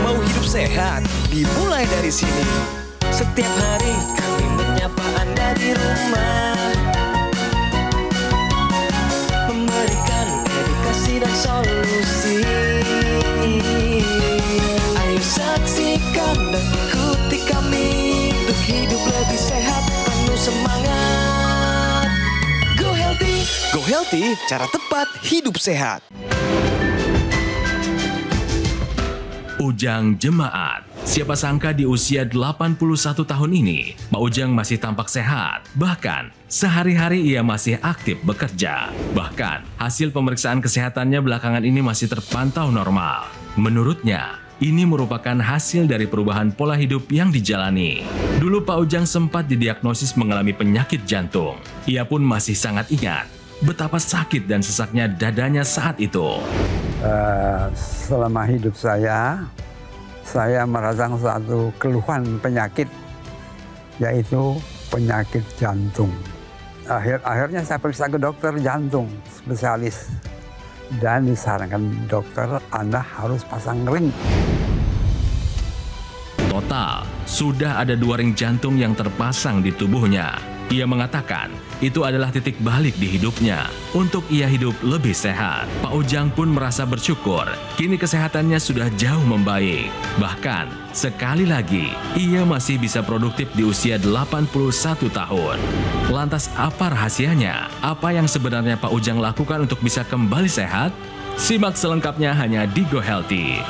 Mau hidup sehat, dimulai dari sini. Setiap hari kami menyapa Anda di rumah, memberikan edukasi dan solusi. Ayo saksikan dan ikuti kami untuk hidup lebih sehat, penuh semangat. Go Healthy. Go Healthy, cara tepat hidup sehat. Ujang Jemaat. Siapa sangka di usia 81 tahun ini, Pak Ujang masih tampak sehat. Bahkan, sehari-hari ia masih aktif bekerja. Bahkan, hasil pemeriksaan kesehatannya belakangan ini masih terpantau normal. Menurutnya, ini merupakan hasil dari perubahan pola hidup yang dijalani. Dulu Pak Ujang sempat didiagnosis mengalami penyakit jantung. Ia pun masih sangat ingat betapa sakit dan sesaknya dadanya saat itu. Selama hidup saya merasakan satu keluhan penyakit, yaitu penyakit jantung. Akhirnya saya periksa ke dokter jantung spesialis, dan disarankan dokter, Anda harus pasang ring. Total, sudah ada 2 ring jantung yang terpasang di tubuhnya. Ia mengatakan itu adalah titik balik di hidupnya untuk ia hidup lebih sehat. Pak Ujang pun merasa bersyukur, kini kesehatannya sudah jauh membaik. Bahkan, sekali lagi, ia masih bisa produktif di usia 81 tahun. Lantas apa rahasianya? Apa yang sebenarnya Pak Ujang lakukan untuk bisa kembali sehat? Simak selengkapnya hanya di Go Healthy.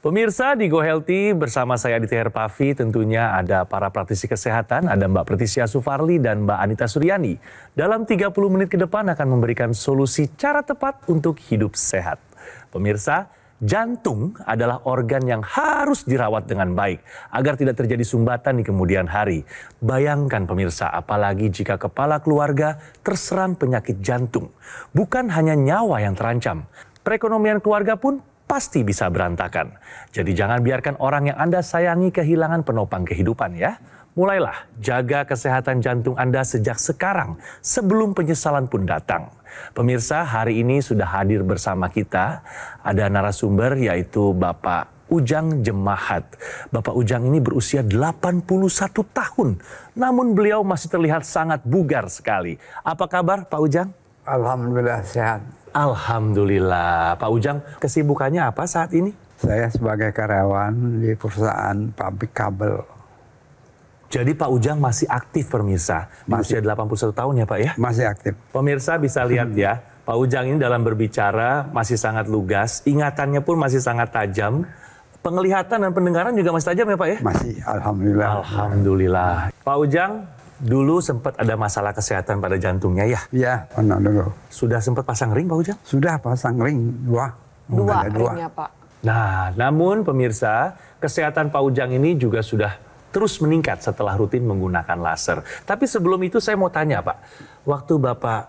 Pemirsa di Go Healthy bersama saya Aditya Herpavi, tentunya ada para praktisi kesehatan, ada Mbak Pretisia Sufarli dan Mbak Anita Suryani. Dalam 30 menit ke depan akan memberikan solusi cara tepat untuk hidup sehat. Pemirsa, jantung adalah organ yang harus dirawat dengan baik agar tidak terjadi sumbatan di kemudian hari. Bayangkan pemirsa, apalagi jika kepala keluarga terserang penyakit jantung. Bukan hanya nyawa yang terancam, perekonomian keluarga pun pasti bisa berantakan. Jadi jangan biarkan orang yang Anda sayangi kehilangan penopang kehidupan ya. Mulailah jaga kesehatan jantung Anda sejak sekarang sebelum penyesalan pun datang. Pemirsa, hari ini sudah hadir bersama kita ada narasumber yaitu Bapak Ujang Jemaat. Bapak Ujang ini berusia 81 tahun. Namun beliau masih terlihat sangat bugar sekali. Apa kabar Pak Ujang? Alhamdulillah sehat. Alhamdulillah. Pak Ujang, kesibukannya apa saat ini? Saya sebagai karyawan di perusahaan pabrik kabel. Jadi Pak Ujang masih aktif pemirsa. Masih 81 tahun ya Pak ya? Masih aktif. Pemirsa bisa lihat ya, Pak Ujang ini dalam berbicara masih sangat lugas, ingatannya pun masih sangat tajam. Penglihatan dan pendengaran juga masih tajam ya Pak ya? Masih, alhamdulillah. Alhamdulillah. Pak Ujang, dulu sempat ada masalah kesehatan pada jantungnya ya? Iya, pernah dulu. Sudah sempat pasang ring Pak Ujang? Sudah pasang ring, dua ringnya Pak. Nah, namun pemirsa, kesehatan Pak Ujang ini juga sudah terus meningkat setelah rutin menggunakan laser. Tapi sebelum itu saya mau tanya Pak, waktu Bapak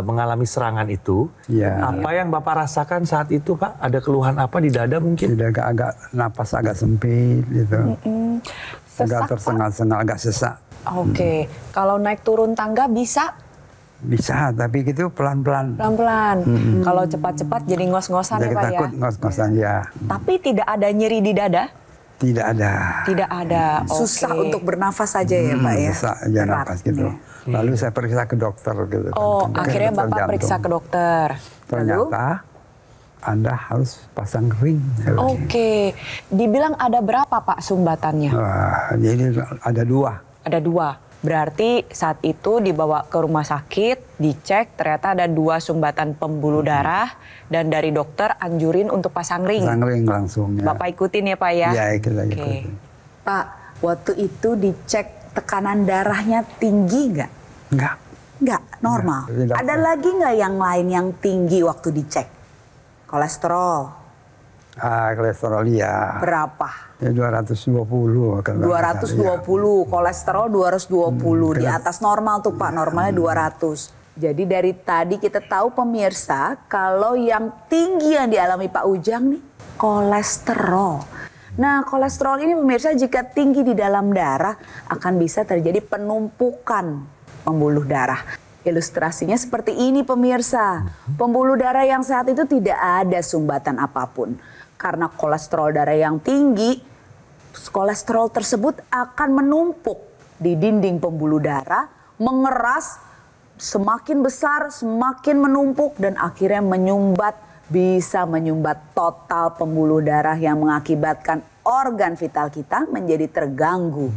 mengalami serangan itu, apa yang Bapak rasakan saat itu Pak? Ada keluhan apa di dada mungkin? Agak napas agak sempit gitu. Agak tersengal-sengal, agak sesak. Oke, kalau naik turun tangga bisa? Bisa, tapi gitu pelan-pelan. Pelan-pelan. Kalau cepat-cepat jadi ngos-ngosan ya Pak ya? Takut ngos-ngosan ya. Tapi tidak ada nyeri di dada? Tidak ada. Tidak ada. Susah untuk bernafas saja ya Pak ya? Susah aja nafas gitu. Lalu saya periksa ke dokter gitu. Oh, akhirnya Bapak periksa ke dokter. Ternyata Anda harus pasang ring. Oke. Dibilang ada berapa Pak sumbatannya? Jadi ada 2. Ada 2. Berarti saat itu dibawa ke rumah sakit, dicek ternyata ada 2 sumbatan pembuluh darah dan dari dokter anjurin untuk pasang ring. Pasang ring langsung ya. Bapak ikutin ya Pak ya? Iya, ikutin. Pak, waktu itu dicek tekanan darahnya tinggi nggak? Nggak, normal. Enggak. Ada lagi nggak yang lain yang tinggi waktu dicek? Kolesterol? Kolesterol ya. Berapa? Ya 220. 220, kolesterol 220. Di atas normal tuh Pak, normalnya 200. Jadi dari tadi kita tahu pemirsa, kalau yang tinggi yang dialami Pak Ujang nih, kolesterol. Nah, kolesterol ini pemirsa jika tinggi di dalam darah akan bisa terjadi penumpukan pembuluh darah. Ilustrasinya seperti ini pemirsa. Pembuluh darah yang sehat itu tidak ada sumbatan apapun. Karena kolesterol darah yang tinggi, kolesterol tersebut akan menumpuk di dinding pembuluh darah, mengeras, semakin besar, semakin menumpuk dan akhirnya bisa menyumbat total pembuluh darah yang mengakibatkan organ vital kita menjadi terganggu.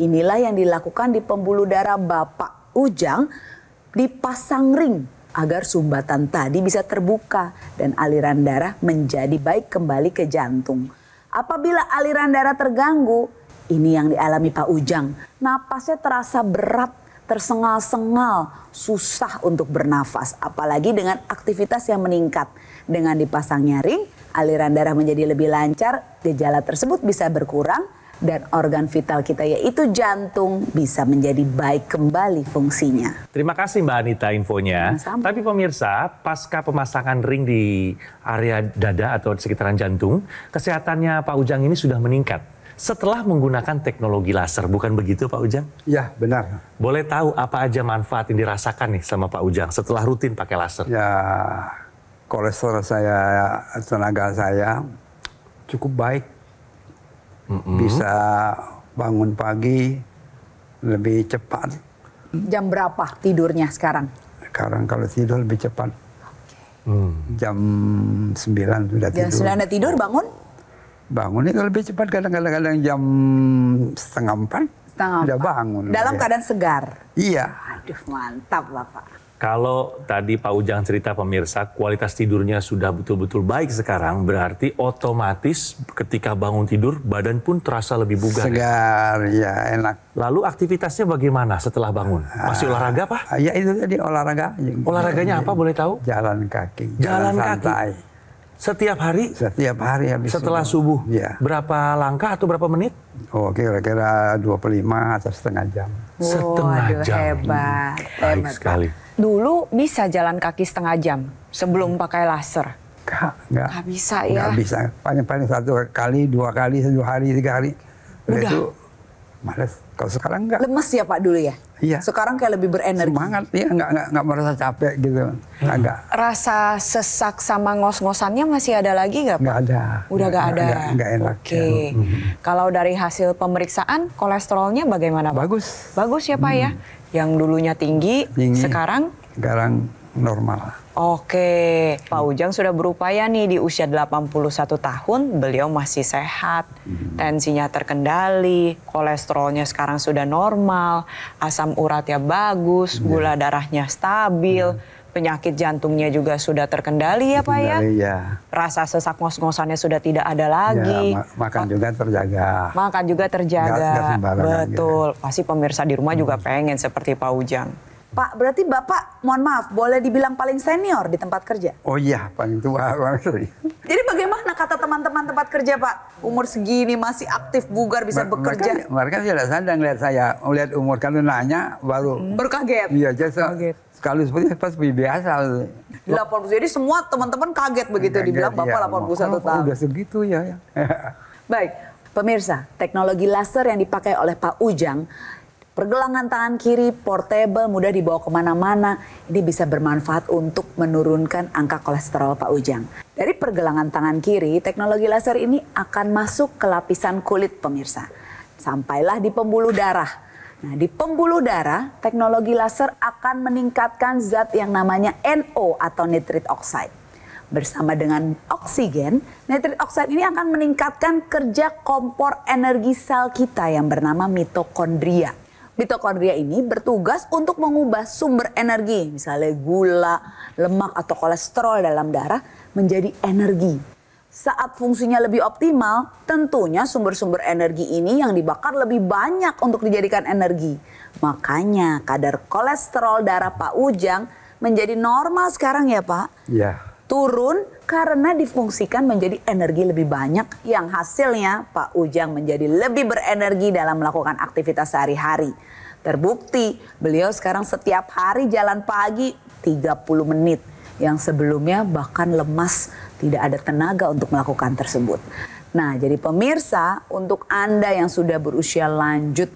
Inilah yang dilakukan di pembuluh darah Bapak Ujang, dipasang ring agar sumbatan tadi bisa terbuka dan aliran darah menjadi baik kembali ke jantung. Apabila aliran darah terganggu, ini yang dialami Pak Ujang, napasnya terasa berat, tersengal-sengal, susah untuk bernafas, apalagi dengan aktivitas yang meningkat. Dengan dipasangnya ring, aliran darah menjadi lebih lancar, gejala tersebut bisa berkurang, dan organ vital kita yaitu jantung bisa menjadi baik kembali fungsinya. Terima kasih Mbak Anita infonya. Sama-sama. Tapi pemirsa, pasca pemasangan ring di area dada atau di sekitaran jantung, kesehatannya Pak Ujang ini sudah meningkat setelah menggunakan teknologi laser, bukan begitu Pak Ujang? Ya, benar. Boleh tahu apa aja manfaat yang dirasakan nih sama Pak Ujang setelah rutin pakai laser? Ya, kolesterol saya, tenaga saya cukup baik. Bisa bangun pagi lebih cepat. Jam berapa tidurnya sekarang? Sekarang kalau tidur lebih cepat. Jam 9 sudah Jam tidur. 9 Anda tidur, bangun? Bangun itu lebih cepat, kadang-kadang jam setengah 4 sudah bangun. Dalam Ya. keadaan segar? Iya. Aduh, mantap Bapak. Kalau tadi Pak Ujang cerita pemirsa, kualitas tidurnya sudah betul-betul baik sekarang, berarti otomatis ketika bangun tidur, badan pun terasa lebih bugar. Segar, ya enak. Lalu aktivitasnya bagaimana setelah bangun? Masih olahraga Pak? Ya itu tadi olahraga. Olahraganya apa boleh tahu? Jalan kaki. Jalan santai. kaki. Setiap hari? Setiap hari habis Setelah subuh? Ya. Berapa langkah atau berapa menit? Oh, kira-kira 25 atau setengah jam. Setengah Waduh, jam. hebat. Baik Hebat, sekali. Dulu bisa jalan kaki setengah jam sebelum pakai laser. Nggak bisa ya? Nggak bisa. Paling-paling 1 kali, 2 kali, 2 hari, 3 hari. Udah itu males. Kalau sekarang nggak. Lemes ya Pak dulu ya? Iya. Sekarang kayak lebih berenergi. Semangat, ya nggak merasa capek gitu. Agak. Rasa sesak sama ngos-ngosannya masih ada lagi nggak Pak? Nggak ada. Udah nggak ada? Nggak enak. Oke. Kalau dari hasil pemeriksaan, kolesterolnya bagaimana Pak? Bagus. Bagus ya Pak ya? Yang dulunya tinggi. Sekarang normal. Oke, Pak Ujang sudah berupaya nih di usia 81 tahun, beliau masih sehat, tensinya terkendali, kolesterolnya sekarang sudah normal, asam uratnya bagus, gula darahnya stabil, penyakit jantungnya juga sudah terkendali ya Pak ya? Ya. Rasa sesak ngos-ngosannya sudah tidak ada lagi. Ya, makan juga terjaga. Makan juga terjaga. Nggak sembarangan Betul, pasti pemirsa di rumah juga pengen seperti Pak Ujang. Pak, berarti Bapak, mohon maaf, boleh dibilang paling senior di tempat kerja? Oh iya, paling tua. Jadi bagaimana kata teman-teman tempat kerja Pak? Umur segini masih aktif, bugar, bisa bekerja. Mereka tidak sadar ngeliat saya, melihat umur kan nanya baru. Berkaget. Iya, jadi sekali seperti pas biasa. 80, jadi semua teman-teman kaget begitu dibilang Bapak 81 tahun. Udah segitu ya. Baik, pemirsa, teknologi laser yang dipakai oleh Pak Ujang, pergelangan tangan kiri, portable, mudah dibawa kemana-mana. Ini bisa bermanfaat untuk menurunkan angka kolesterol Pak Ujang. Dari pergelangan tangan kiri, teknologi laser ini akan masuk ke lapisan kulit pemirsa. Sampailah di pembuluh darah. Nah, di pembuluh darah, teknologi laser akan meningkatkan zat yang namanya NO atau nitric oxide. Bersama dengan oksigen, nitric oxide ini akan meningkatkan kerja kompor energi sel kita yang bernama mitokondria. Mitokondria ini bertugas untuk mengubah sumber energi, misalnya gula, lemak atau kolesterol dalam darah menjadi energi. Saat fungsinya lebih optimal, tentunya sumber-sumber energi ini yang dibakar lebih banyak untuk dijadikan energi. Makanya kadar kolesterol darah Pak Ujang menjadi normal sekarang ya Pak. Iya. Turun karena difungsikan menjadi energi lebih banyak yang hasilnya Pak Ujang menjadi lebih berenergi dalam melakukan aktivitas sehari-hari. Terbukti beliau sekarang setiap hari jalan pagi 30 menit. Yang sebelumnya bahkan lemas, tidak ada tenaga untuk melakukan tersebut. Nah, jadi pemirsa, untuk Anda yang sudah berusia lanjut,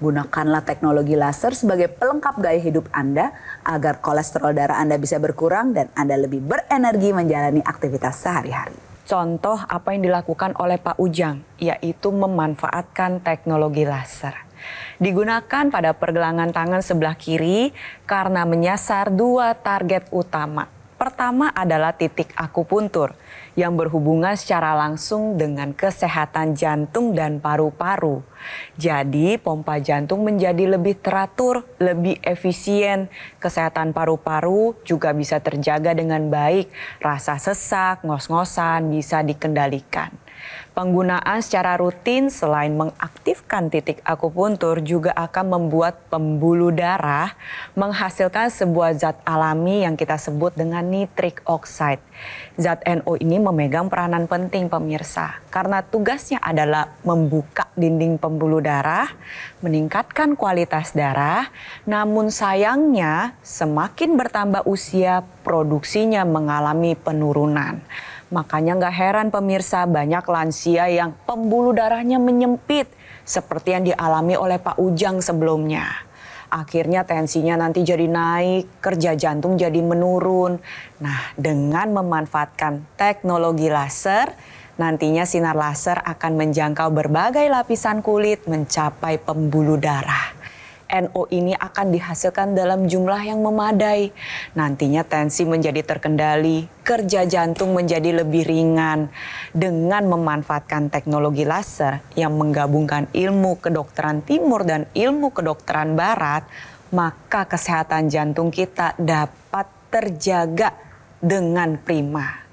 gunakanlah teknologi laser sebagai pelengkap gaya hidup Anda agar kolesterol darah Anda bisa berkurang dan Anda lebih berenergi menjalani aktivitas sehari-hari. Contoh apa yang dilakukan oleh Pak Ujang, yaitu memanfaatkan teknologi laser. Digunakan pada pergelangan tangan sebelah kiri karena menyasar 2 target utama. Pertama adalah titik akupuntur yang berhubungan secara langsung dengan kesehatan jantung dan paru-paru. Jadi pompa jantung menjadi lebih teratur, lebih efisien. Kesehatan paru-paru juga bisa terjaga dengan baik. Rasa sesak, ngos-ngosan bisa dikendalikan. Penggunaan secara rutin selain mengaktifkan titik akupuntur juga akan membuat pembuluh darah menghasilkan sebuah zat alami yang kita sebut dengan nitric oxide. Zat NO ini memegang peranan penting pemirsa karena tugasnya adalah membuka dinding pembuluh darah, meningkatkan kualitas darah, namun sayangnya semakin bertambah usia produksinya mengalami penurunan. Makanya nggak heran pemirsa banyak lansia yang pembuluh darahnya menyempit seperti yang dialami oleh Pak Ujang sebelumnya. Akhirnya tensinya nanti jadi naik, kerja jantung jadi menurun. Nah, dengan memanfaatkan teknologi laser, nantinya sinar laser akan menjangkau berbagai lapisan kulit mencapai pembuluh darah. NO ini akan dihasilkan dalam jumlah yang memadai. Nantinya tensi menjadi terkendali, kerja jantung menjadi lebih ringan. Dengan memanfaatkan teknologi laser yang menggabungkan ilmu kedokteran timur dan ilmu kedokteran barat, maka kesehatan jantung kita dapat terjaga dengan prima.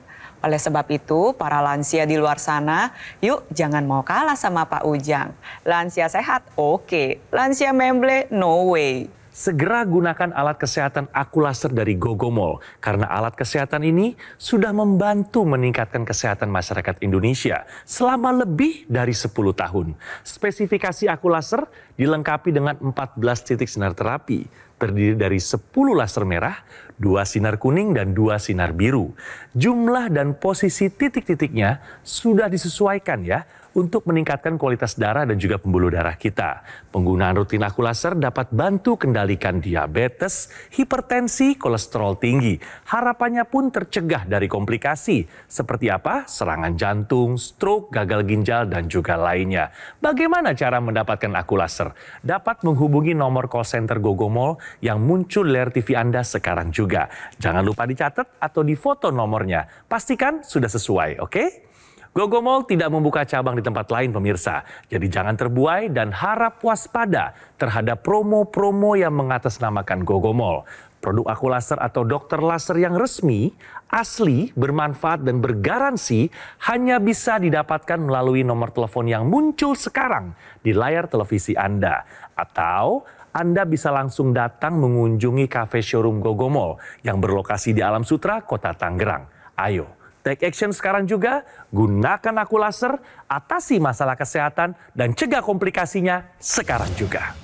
Oleh sebab itu, para lansia di luar sana, yuk jangan mau kalah sama Pak Ujang. Lansia sehat, oke. Lansia memble, no way. Segera gunakan alat kesehatan Aku Laser dari Gogomol karena alat kesehatan ini sudah membantu meningkatkan kesehatan masyarakat Indonesia selama lebih dari 10 tahun. Spesifikasi Aku Laser dilengkapi dengan 14 titik sinar terapi, terdiri dari 10 laser merah, 2 sinar kuning, dan 2 sinar biru. Jumlah dan posisi titik-titiknya sudah disesuaikan ya untuk meningkatkan kualitas darah dan juga pembuluh darah kita. Penggunaan rutin Aku Laser dapat bantu kendalikan diabetes, hipertensi, kolesterol tinggi. Harapannya pun tercegah dari komplikasi. Seperti apa? Serangan jantung, stroke, gagal ginjal, dan juga lainnya. Bagaimana cara mendapatkan Aku Laser? Dapat menghubungi nomor call center Gogomol yang muncul di layar TV Anda sekarang juga. Jangan lupa dicatat atau difoto nomornya. Pastikan sudah sesuai, oke? Gogomol tidak membuka cabang di tempat lain pemirsa. Jadi jangan terbuai dan harap waspada terhadap promo-promo yang mengatasnamakan Gogomol. Produk Aku Laser atau dokter laser yang resmi, asli, bermanfaat dan bergaransi hanya bisa didapatkan melalui nomor telepon yang muncul sekarang di layar televisi Anda. Atau Anda bisa langsung datang mengunjungi cafe showroom Gogomol yang berlokasi di Alam Sutra, Kota Tangerang. Ayo, take action sekarang juga, gunakan Aku Laser, atasi masalah kesehatan, dan cegah komplikasinya sekarang juga.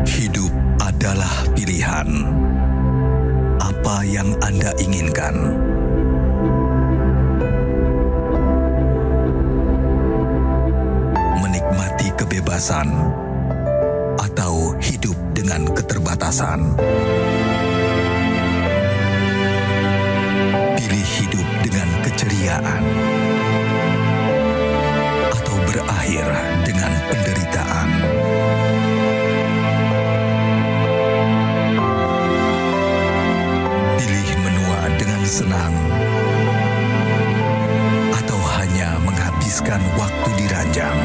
Hidup adalah pilihan. Apa yang Anda inginkan? Menikmati kebebasan atau hidup dengan keterbatasan? Pilih hidup dengan keceriaan atau berakhir dengan penderitaan. Pilih menua dengan senang atau hanya menghabiskan waktu di ranjang.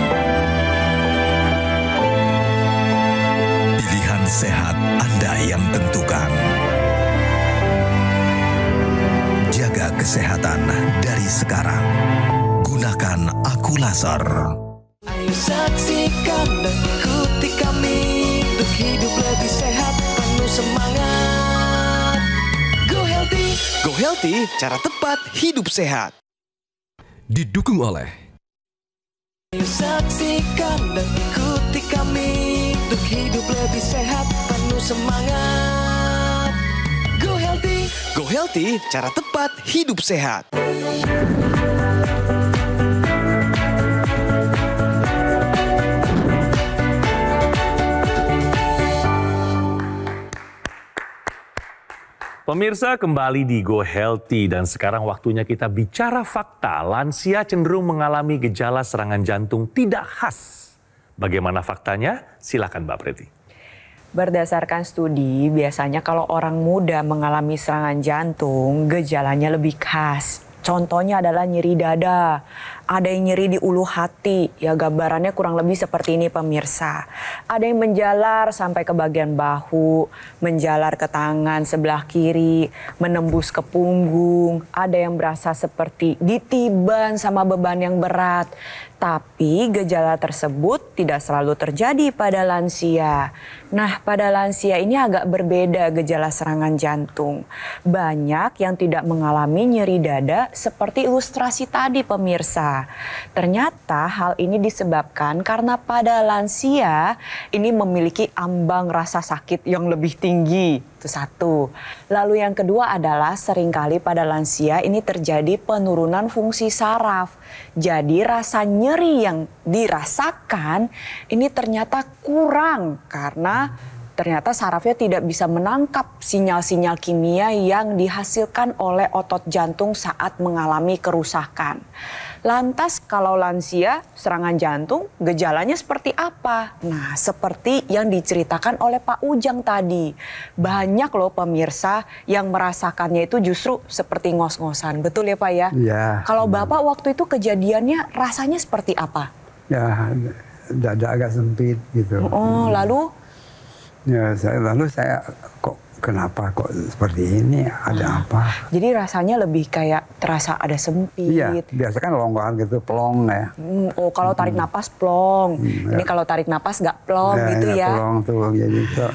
Pilihan sehat Anda yang tentukan. Jaga kesehatan dari sekarang. Gunakan Aku Laser. Ayo saksikan dan ikuti kami untuk hidup lebih sehat, penuh semangat. Go Healthy. Go Healthy, cara tepat hidup sehat. Didukung oleh Ayo saksikan dan ikuti kami untuk hidup lebih sehat, penuh semangat. Go Healthy. Go Healthy, cara tepat hidup sehat. Pemirsa, kembali di Go Healthy dan sekarang waktunya kita bicara fakta. Lansia cenderung mengalami gejala serangan jantung tidak khas. Bagaimana faktanya? Silakan Mbak Preti. Berdasarkan studi, biasanya kalau orang muda mengalami serangan jantung, gejalanya lebih khas. Contohnya adalah nyeri dada, ada yang nyeri di ulu hati, ya gambarannya kurang lebih seperti ini pemirsa. Ada yang menjalar sampai ke bagian bahu, menjalar ke tangan sebelah kiri, menembus ke punggung, ada yang berasa seperti ditiban sama beban yang berat. Tapi gejala tersebut tidak selalu terjadi pada lansia. Nah, pada lansia ini agak berbeda gejala serangan jantung. Banyak yang tidak mengalami nyeri dada seperti ilustrasi tadi pemirsa. Ternyata hal ini disebabkan karena pada lansia ini memiliki ambang rasa sakit yang lebih tinggi. Itu satu. Lalu yang kedua adalah seringkali pada lansia ini terjadi penurunan fungsi saraf. Jadi rasa nyeri yang dirasakan ini ternyata kurang karena ternyata sarafnya tidak bisa menangkap sinyal-sinyal kimia yang dihasilkan oleh otot jantung saat mengalami kerusakan. Lantas kalau lansia serangan jantung gejalanya seperti apa? Nah, seperti yang diceritakan oleh Pak Ujang tadi. Banyak loh pemirsa yang merasakannya itu justru seperti ngos-ngosan. Betul ya Pak ya? Iya. Kalau Bapak waktu itu kejadiannya rasanya seperti apa? Ya, dada agak sempit gitu. Oh, lalu? Ya, lalu saya kok kenapa kok seperti ini? Ada apa? Jadi rasanya lebih kayak terasa ada sempit. Iya, biasa kan longgaran gitu, plong ya. Oh, kalau tarik napas plong. Ini kalau tarik napas nggak plong gitu ya. Plong tuh, jadi itu.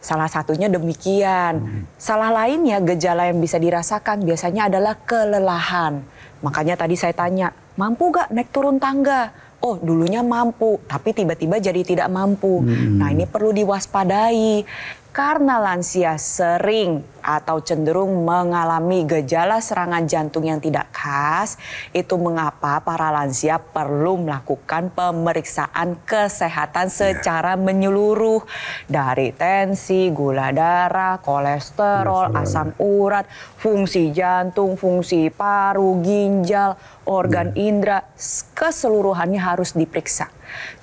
Salah satunya demikian. Salah lainnya gejala yang bisa dirasakan biasanya adalah kelelahan. Makanya tadi saya tanya, mampu gak naik turun tangga? Oh, dulunya mampu, tapi tiba-tiba jadi tidak mampu. Nah, ini perlu diwaspadai. Karena lansia sering atau cenderung mengalami gejala serangan jantung yang tidak khas, itu mengapa para lansia perlu melakukan pemeriksaan kesehatan secara menyeluruh. Dari tensi, gula darah, kolesterol, asam urat, fungsi jantung, fungsi paru, ginjal, organ indera, keseluruhannya harus diperiksa.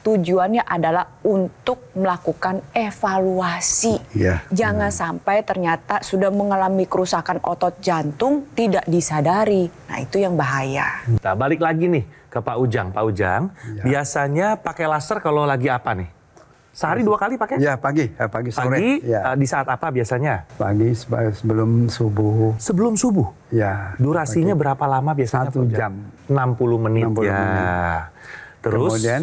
Tujuannya adalah untuk melakukan evaluasi. Ya, Jangan sampai ternyata sudah mengalami kerusakan otot jantung tidak disadari. Nah, itu yang bahaya. Nah, balik lagi nih ke Pak Ujang. Pak Ujang, biasanya pakai laser kalau lagi apa nih? Sehari 2 kali pakai? Ya, pagi sore. Pagi, Ya. di saat apa biasanya? Pagi sebelum subuh. Sebelum subuh? Ya. Durasinya berapa lama biasanya? 1 jam. 60 menit 60 ya. menit. Terus? Kemudian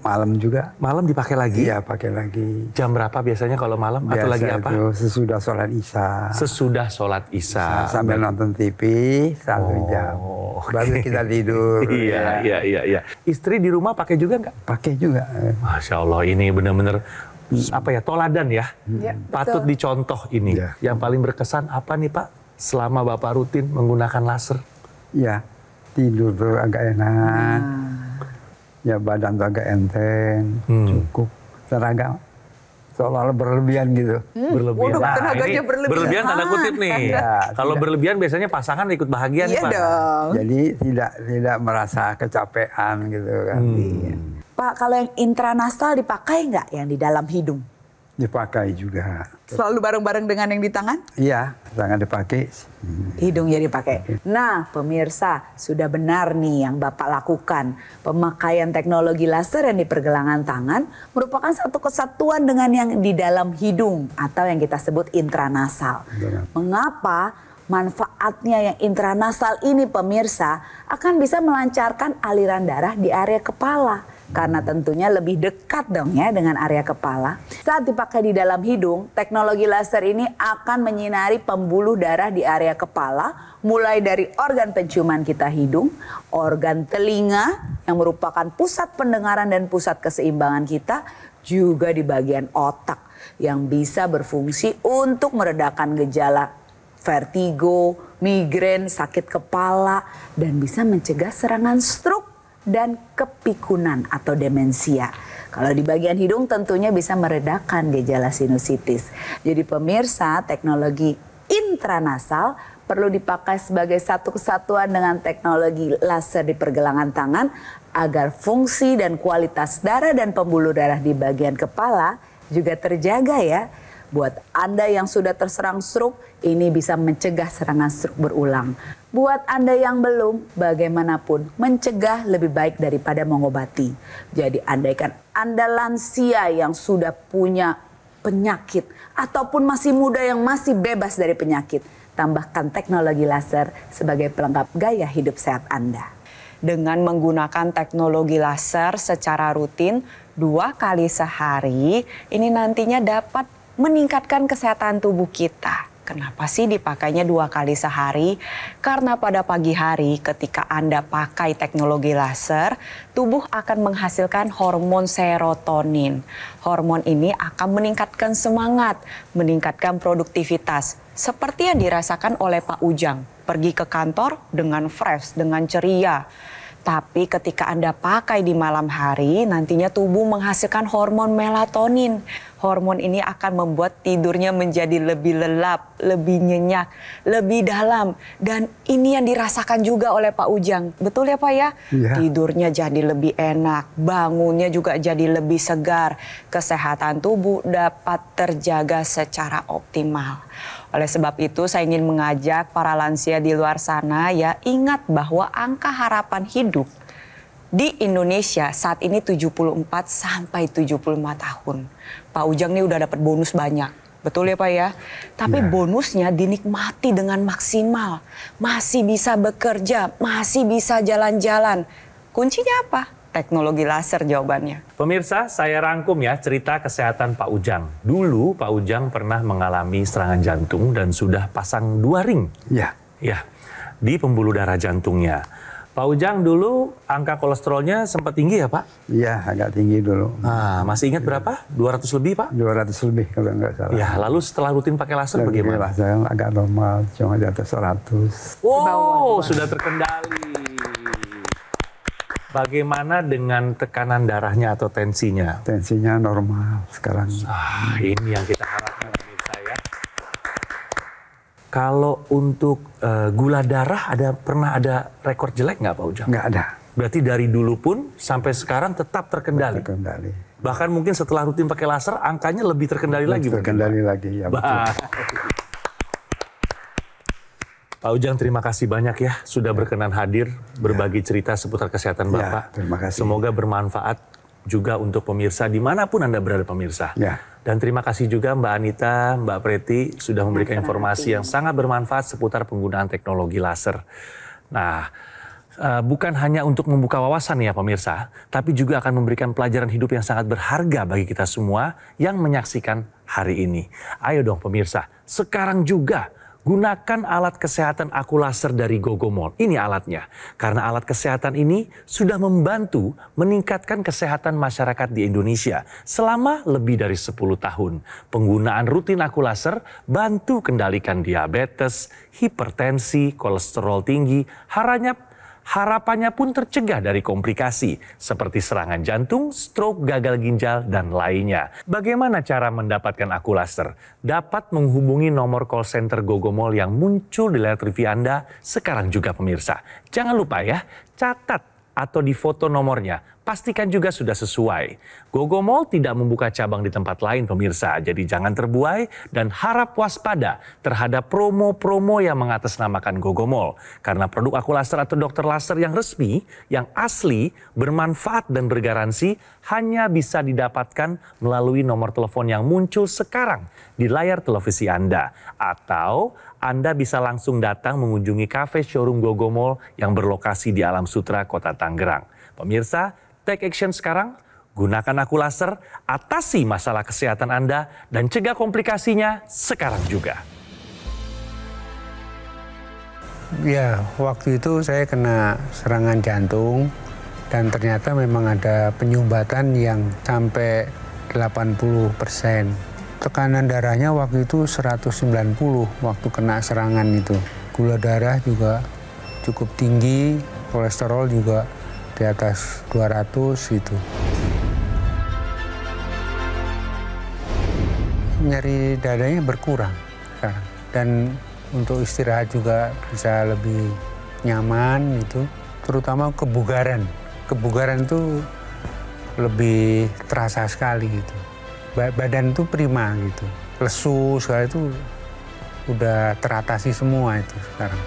malam juga. Malam dipakai lagi? Iya, pakai lagi. Jam berapa biasanya kalau malam? Biasa atau lagi apa? Itu sesudah sholat isya. Sesudah sholat isya. Sambil nonton TV 1 jam. Baru kita tidur. Iya. Istri di rumah pakai juga nggak? Pakai juga. Masya Allah, ini benar-benar apa ya, toladan ya. Ya, Patut betul. dicontoh ini. Ya. Yang paling berkesan apa nih Pak? Selama Bapak rutin menggunakan laser? Ya, tidur tuh agak enak. Ya, badan tuh agak enteng, cukup. Tenaga seolah-olah berlebihan gitu. Berlebihan. Waduh, Nah, tenaganya ini berlebihan. berlebihan tanda kutip nih. Ya, Kalau tidak. berlebihan biasanya pasangan ikut bahagia nih Iya Pak. dong. Jadi tidak merasa kecapean gitu kan. Pak, kalau yang intranasal dipakai nggak yang di dalam hidung? Dipakai juga. Selalu bareng-bareng dengan yang di tangan? Iya, sangat dipakai. Hidungnya dipakai. Nah, pemirsa, sudah benar nih yang Bapak lakukan. Pemakaian teknologi laser yang di pergelangan tangan merupakan satu kesatuan dengan yang di dalam hidung atau yang kita sebut intranasal. Mengapa? Manfaatnya yang intranasal ini pemirsa akan bisa melancarkan aliran darah di area kepala. Karena tentunya lebih dekat dong ya dengan area kepala. Saat dipakai di dalam hidung, teknologi laser ini akan menyinari pembuluh darah di area kepala. Mulai dari organ penciuman kita hidung, organ telinga yang merupakan pusat pendengaran dan pusat keseimbangan kita. Juga di bagian otak yang bisa berfungsi untuk meredakan gejala vertigo, migrain, sakit kepala, dan bisa mencegah serangan stroke dan kepikunan atau demensia. Kalau di bagian hidung tentunya bisa meredakan gejala sinusitis. Jadi pemirsa, teknologi intranasal perlu dipakai sebagai satu kesatuan dengan teknologi laser di pergelangan tangan agar fungsi dan kualitas darah dan pembuluh darah di bagian kepala juga terjaga ya. Buat Anda yang sudah terserang stroke, ini bisa mencegah serangan stroke berulang. Buat Anda yang belum, bagaimanapun mencegah lebih baik daripada mengobati. Jadi andaikan Anda lansia yang sudah punya penyakit ataupun masih muda yang masih bebas dari penyakit, tambahkan teknologi laser sebagai pelengkap gaya hidup sehat Anda. Dengan menggunakan teknologi laser secara rutin 2 kali sehari, ini nantinya dapat meningkatkan kesehatan tubuh kita. Kenapa sih dipakainya 2 kali sehari? Karena pada pagi hari ketika Anda pakai teknologi laser, tubuh akan menghasilkan hormon serotonin. Hormon ini akan meningkatkan semangat, meningkatkan produktivitas. Seperti yang dirasakan oleh Pak Ujang, pergi ke kantor dengan fresh, dengan ceria. Tapi ketika Anda pakai di malam hari, nantinya tubuh menghasilkan hormon melatonin. Hormon ini akan membuat tidurnya menjadi lebih lelap, lebih nyenyak, lebih dalam. Dan ini yang dirasakan juga oleh Pak Ujang. Betul ya Pak ya? Iya. Tidurnya jadi lebih enak, bangunnya juga jadi lebih segar. Kesehatan tubuh dapat terjaga secara optimal. Oleh sebab itu saya ingin mengajak para lansia di luar sana ya, ingat bahwa angka harapan hidup di Indonesia saat ini 74 sampai 75 tahun. Pak Ujang nih udah dapat bonus banyak. Betul ya Pak ya? Tapi bonusnya dinikmati dengan maksimal. Masih bisa bekerja, masih bisa jalan-jalan. Kuncinya apa? Teknologi laser jawabannya. Pemirsa, saya rangkum ya cerita kesehatan Pak Ujang. Dulu Pak Ujang pernah mengalami serangan jantung dan sudah pasang 2 ring. Ya. Ya, di pembuluh darah jantungnya. Pak Ujang dulu angka kolesterolnya sempat tinggi ya Pak? Iya, agak tinggi dulu. Nah, masih ingat berapa? 200 lebih Pak? 200 lebih kalau nggak salah. Ya, lalu setelah rutin pakai laser bagaimana? Saya agak normal, cuma di atas 100. Wow, sudah terkendali. Bagaimana dengan tekanan darahnya atau tensinya? Tensinya normal sekarang. Ini yang kita harapkan pemirsa ya. Kalau untuk gula darah pernah ada rekor jelek nggak Pak Ujang? Nggak ada. Berarti dari dulu pun sampai sekarang tetap terkendali. Terkendali. Bahkan mungkin setelah rutin pakai laser angkanya lebih terkendali lagi. Terkendali lagi ya betul. Pak Ujang, terima kasih banyak ya sudah berkenan hadir berbagi cerita seputar kesehatan Bapak. Terima kasih. Semoga bermanfaat juga untuk pemirsa dimanapun Anda berada pemirsa. Ya. Dan terima kasih juga Mbak Anita, Mbak Preti sudah memberikan informasi yang sangat bermanfaat seputar penggunaan teknologi laser. Nah, bukan hanya untuk membuka wawasan ya pemirsa, tapi juga akan memberikan pelajaran hidup yang sangat berharga bagi kita semua yang menyaksikan hari ini. Ayo dong pemirsa, sekarang juga gunakan alat kesehatan aku laser dari Gogomol. Ini alatnya. Karena alat kesehatan ini sudah membantu meningkatkan kesehatan masyarakat di Indonesia selama lebih dari 10 tahun. Penggunaan rutin aku laser bantu kendalikan diabetes, hipertensi, kolesterol tinggi, harapannya pun tercegah dari komplikasi seperti serangan jantung, stroke, gagal ginjal, dan lainnya. Bagaimana cara mendapatkan aku laser? Dapat menghubungi nomor call center Gogomol yang muncul di layar TV Anda sekarang juga pemirsa. Jangan lupa ya, catat atau difoto nomornya. Pastikan juga sudah sesuai. Gogomol tidak membuka cabang di tempat lain pemirsa, jadi jangan terbuai dan harap waspada terhadap promo-promo yang mengatasnamakan Gogomol. Karena produk aku laser atau dokter laser yang resmi, yang asli, bermanfaat dan bergaransi hanya bisa didapatkan melalui nomor telepon yang muncul sekarang di layar televisi Anda. Atau Anda bisa langsung datang mengunjungi kafe showroom Gogomol yang berlokasi di Alam Sutra, Kota Tangerang. Pemirsa, take action sekarang, gunakan aku laser, atasi masalah kesehatan Anda, dan cegah komplikasinya sekarang juga. Ya, waktu itu saya kena serangan jantung, dan ternyata memang ada penyumbatan yang sampai 80%. Tekanan darahnya waktu itu 190 waktu kena serangan itu. Gula darah juga cukup tinggi, kolesterol juga di atas 200 itu. Nyeri dadanya berkurang sekarang. Dan untuk istirahat juga bisa lebih nyaman itu, terutama kebugaran. Kebugaran itu lebih terasa sekali gitu. Badan itu prima gitu. Lesu segala itu udah teratasi semua itu sekarang.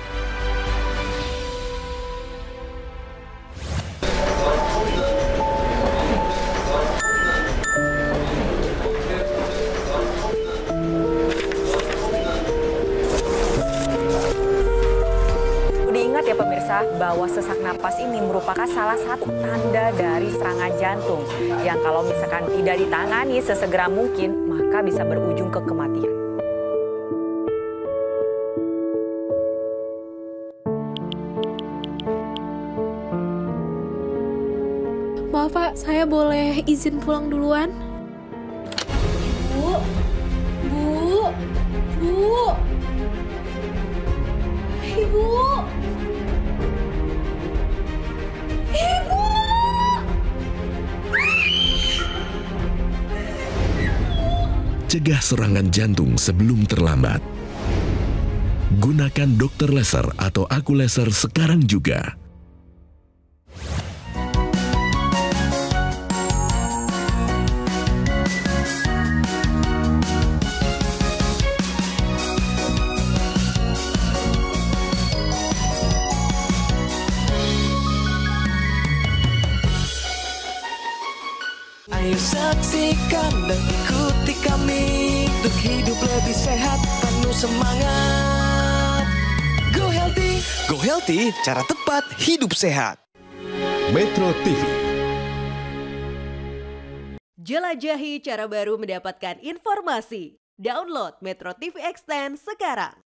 Diingat ya pemirsa bahwa sesak napas ini merupakan salah satu tanda dari serangan jantung yang kalau misalkan tidak ditangani sesegera mungkin maka bisa berujung ke kematian. Maaf Pak, saya boleh izin pulang duluan? Bu, Bu, Bu, Ibu, Ibu. Cegah serangan jantung sebelum terlambat. Gunakan dokter laser atau aku laser sekarang juga. Ayo saksikan dan ikuti kami untuk hidup lebih sehat, penuh semangat. Go Healthy, cara tepat hidup sehat. Metro TV. Jelajahi cara baru mendapatkan informasi. Download Metro TV Extend sekarang.